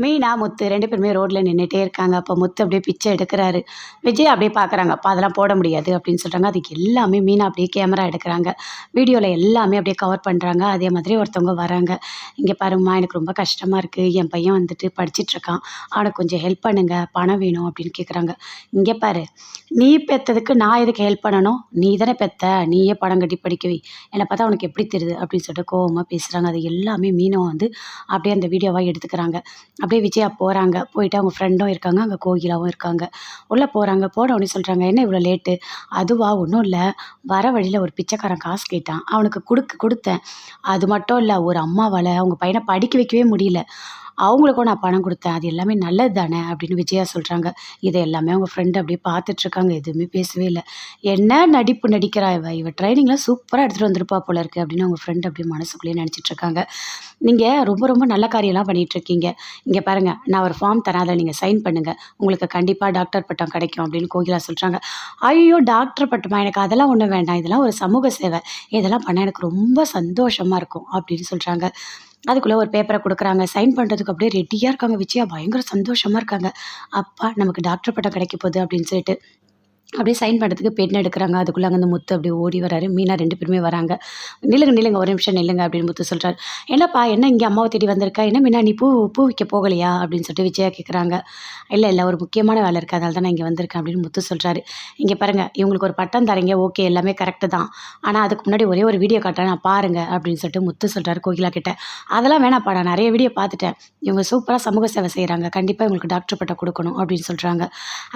மீனா, முத்து 2 பேருமே ரோட்ல நின்னுட்டே இருக்காங்க. அப்போ முத்து அப்படியே பிச்சை எடுக்குறாரு. விஜய் அப்படியே பார்க்குறாங்க. "அப்பா அதெல்லாம் போட முடியாது" அப்படின்னு சொல்றாங்க. அதுக்கு எல்லாமே மீனா அப்படியே கேமரா எடுக்குறாங்க. வீடியோல எல்லாமே அப்படியே கவர் பண்றாங்க. அதே மாதிரி ஒருத்தவங்க வராங்க. "இங்க பாரும்மா, எனக்கு ரொம்ப கஷ்டமா இருக்கு. என் பையன் வந்துட்டு படிச்சிட்டுருக்கான். அவனுக்கு கொஞ்சம் ஹெல்ப் பண்ணுங்க. பணம் வேணும்" அப்படின்னு கேட்குறாங்க. "இங்க பாரு, நீ பெத்ததுக்கு நான் எதுக்கு ஹெல்ப் பண்ணணும்? நீ தானே பெத்த. நீயே பணம் கட்டி படிக்க வை. என்னை பார்த்தா உனக்கு எப்படி தெரியுது?" அப்படின்னு சொல்லிட்டு கோவமா பேசுறாங்க. அது எல்லாமே மீனா வந்து அப்படியே அந்த வீடியோவா எடுத்துக்கிறாங்க. அப்படியே விஜயா போறாங்க. போயிட்டு அவங்க ஃப்ரெண்டும் இருக்காங்க. அங்க கோகிலாவும் இருக்காங்க. உள்ள போறாங்க. போன உடனே சொல்றாங்க, "என்ன இவ்வளோ லேட்டு?" "அதுவா ஒண்ணும் இல்ல. வர வழியில ஒரு பிச்சைக்காரன் காசு கேட்டான். அவனுக்கு குடுத்தேன். அது மட்டும் இல்ல, ஒரு அம்மாவால அவங்க பையன படிக்க வைக்கவே முடியல. அவங்களுக்கும் நான் பணம் குடுத்தேன். அது எல்லாமே நல்லது தானே!" அப்படின்னு விஜயா சொல்றாங்க. இத எல்லாமே அவங்க ஃப்ரெண்ட் அப்படியே பார்த்துட்டுருக்காங்க. எதுவுமே பேசவே இல்ல. "என்ன நடிப்பு நடிக்கிறா இவ! இவ ட்ரெய்னிங்லாம் சூப்பரா எடுத்துட்டு வந்திருப்பா போல இருக்கு" அப்படின்னு அவங்க ஃப்ரெண்ட் அப்படியே மனசுக்குள்ளேயே நெனச்சிட்டுருக்காங்க. "நீங்க ரொம்ப ரொம்ப நல்ல காரியம்லாம் பண்ணிட்டுருக்கீங்க. இங்க பாருங்க, நான் ஒரு ஃபார்ம் தரேன். அதில நீங்க சைன் பண்ணுங்க. உங்களுக்கு கண்டிப்பா டாக்டர் பட்டம் கிடைக்கும்" அப்படின்னு கோகிலா சொல்றாங்க. "ஐயய்யோ! டாக்டர் பட்டமா? எனக்கு அதெல்லாம் ஒண்ணும் வேண்டாம். இதெல்லாம் ஒரு சமூக சேவை. இதெல்லாம் பண்ணா எனக்கு ரொம்ப சந்தோஷமா இருக்கும்" அப்படின்னு சொல்றாங்க. அதுக்குள்ள ஒரு பேப்பர குடுக்குறாங்க. சைன் பண்றதுக்கு அப்படியே ரெடியா இருக்காங்க விஜயா. பயங்கர சந்தோஷமா இருக்காங்க. "அப்பா, நமக்கு டாக்டர் பட்டம் கிடைக்க போகுது" அப்படின்னு சொல்லிட்டு. அப்படியே சைன் பண்ணுறதுக்கு பென் எடுக்குறாங்க. அதுக்குள்ள அங்க அந்த முத்து அப்படியே ஓடி வராரு. மீனா 2 பேருமே வராங்க. "நில்லுங்க, நில்லுங்க. ஒரு நிமிஷம் நில்லுங்க" அப்படின்னு முத்து சொல்றாரு. "என்னப்பா, என்ன இங்க அம்மாவ தேடி வந்திருக்க? என்ன மீனா, நீ பூ பூ விக்க போகலையா?" அப்படின்னு சொல்லிட்டு விஜயா கேட்குறாங்க. "இல்ல, இல்ல. ஒரு முக்கியமான வேலை இருக்கு. அதனால தான் நான் இங்க வந்திருக்கேன்" அப்படின்னு முத்து சொல்றாரு. "இங்க பாருங்க, இவங்களுக்கு ஒரு பட்டம் தர்றீங்க. ஓகே, எல்லாமே கரெக்ட்டு தான். ஆனா அதுக்கு முன்னாடி ஒரே ஒரு வீடியோ காட்டுறேன். நான் பாருங்க" அப்படின்னு சொல்லிட்டு முத்து சொல்றாரு கோகிலா கிட்ட. "அதெல்லாம் வேணாம்ப்பா. நான் நெறைய வீடியோ பார்த்துட்டேன். இவங்க சூப்பரா சமூக சேவை செய்றாங்க. கண்டிப்பா இவங்களுக்கு டாக்டர் பட்டம் குடுக்கணும்" அப்படின்னு சொல்றாங்க.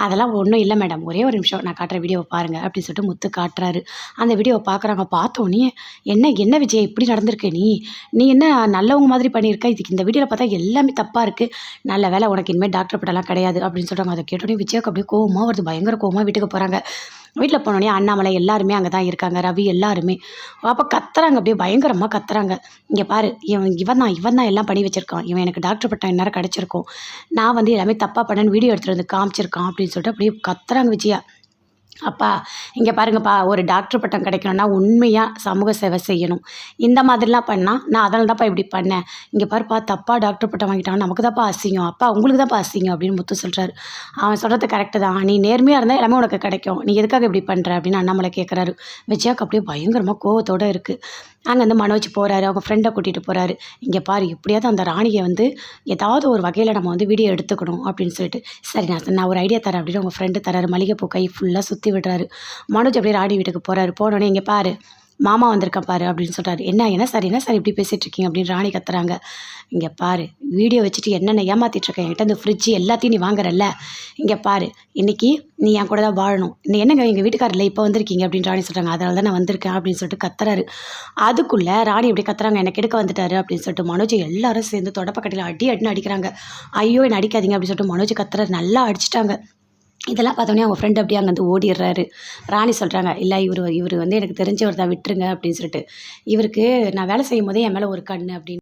"அதெல்லாம் ஒண்ணும் இல்ல மேடம். ஒரே ஒரு நிமிஷம் நான் காட்டுற வீடியோவ பாருங்க" அப்படின்னு சொல்லிட்டு முத்து காட்டுறாரு. அந்த வீடியோவ பார்க்குறாங்க. பார்த்தோனயே, "என்ன என்ன விஜய் இப்படி நடந்திருக்க நீ? நீ என்ன நல்லவங்க மாதிரி பண்ணியிருக்க? இதுக்கு இந்த வீடியோல பார்த்தா எல்லாமே தப்பா இருக்கு. நல்ல வேளை உனக்கு இனிமே டாக்டர் பட்டம்லாம் கிடையாது" அப்படின்னு சொல்றாங்க. அத கேட்டோனே விஜயாக்கு அப்படியே கோவமா வருது. பயங்கர கோவமா வீட்டுக்கு போறாங்க. வீட்ல போனோனே அண்ணாமலை எல்லாருமே அங்க தான் இருக்காங்க. ரவி எல்லாருமே. அப்ப கத்துறாங்க. அப்படியே பயங்கரமா கத்துறாங்க. "இங்க பாரு, இவன் தான் எல்லாம் பண்ணி வச்சிருக்கான். இவன் எனக்கு டாக்டர் பட்டம் இந்நேரம் கிடைச்சிருக்கும். நான் வந்து எல்லாமே தப்பா பண்ணேன்னு வீடியோ எடுத்துட்டு வந்து காமிச்சிருக்கான்" அப்படின்னு சொல்லிட்டு அப்படியே கத்துறாங்க விஜயா. "அப்பா, இங்க பாருங்கப்பா, ஒரு டாக்டர் பட்டம் கிடைக்கணும்னா உண்மையா சமூக சேவை செய்யணும். இந்த மாதிரிலாம் பண்ணா, நான் அதனால தான்ப்பா இப்படி பண்ணேன். இங்க பாருப்பா, தப்பா டாக்டர் பட்டம் வாங்கிட்டாங்கன்னா நமக்கு தான்ப்பா அசிங்கம். அப்பா, உங்களுக்கு தான்ப்பா அசிங்கம்" அப்படின்னு முத்து சொல்றாரு. "அவன் சொல்றது கரெக்ட்டு தான். நீ நேர்மையா இருந்தா எல்லாமே உனக்கு கிடைக்கும். நீ எதுக்காக இப்படி பண்ற?" அப்படின்னு அண்ணாமலை கேட்குறாரு. விஜயாக்கு அப்படியே பயங்கரமா கோவத்தோட இருக்கு. அங்கேருந்து மனோஜ் போறாரு. அவங்க ஃப்ரெண்ட கூட்டிட்டு போறாரு. "இங்க பாரு, எப்படியாவது அந்த ராணிய வந்து ஏதாவது ஒரு வகையில நம்ம வந்து வீடியோ எடுத்துக்கணும்" அப்படின்னு சொல்லிட்டு. "சரி, நான் ஒரு ஐடியா தரேன்" அப்படின்னு அவங்க ஃப்ரெண்டு தராரு. மல்லிகைப்பூ கை ஃபுல்லா சுத்தி விடுறாரு. மனோஜ் அப்படியே ராணி வீட்டுக்கு போறாரு. போனோனே, "இங்க பாரு, மாமா வந்திருக்கான் பாரு" அப்படின்னு சொல்றாரு. என்ன சார் இப்படி பேசிட்டு இருக்கீங்க?" அப்படின்னு ராணி கத்துறாங்க. "இங்க பாரு, வீடியோ வச்சுட்டு என்னென்ன ஏமாத்திட்டு இருக்க? என்கிட்ட இந்த ஃப்ரிட்ஜ் எல்லாத்தையும் நீ வாங்குறல்ல. இங்க பாரு, இன்னைக்கு நீ என் கூட தான் வாழணும். நீ என்னங்க எங்க வீட்டுக்காரர் இல்ல, இப்ப வந்திருக்கீங்க" அப்படின்னு ராணி சொல்றாங்க. "அதனால தான் நான் வந்திருக்கேன்" அப்படின்னு சொல்லிட்டு கத்துறாரு. அதுக்குள்ள ராணி அப்படியே கத்துறாங்க, "என்ன கெடுக்க வந்துட்டாரு" அப்படின்னு சொல்லிட்டு. மனோஜ் எல்லாரும் சேர்ந்து தொடப்பக்கட்டையில அடின்னு அடிக்கிறாங்க. "ஐயோ! என்ன அடிக்காதீங்க" அப்படின்னு சொல்லிட்டு மனோஜ் கத்துறாரு. நல்லா அடிச்சுட்டாங்க. இதெல்லாம் பார்த்தோனே அவங்க ஃப்ரெண்ட் அப்படியே அங்கேருந்து ஓடிர்றாரு. ராணி சொல்றாங்க, "இல்ல, இவரு வந்து எனக்கு தெரிஞ்சவர் தான், விட்டுருங்க" அப்படின்னு சொல்லிட்டு. "இவருக்கு நான் வேலை செய்யும்போதே என் மேல ஒரு கண்ணு" அப்படின்னு.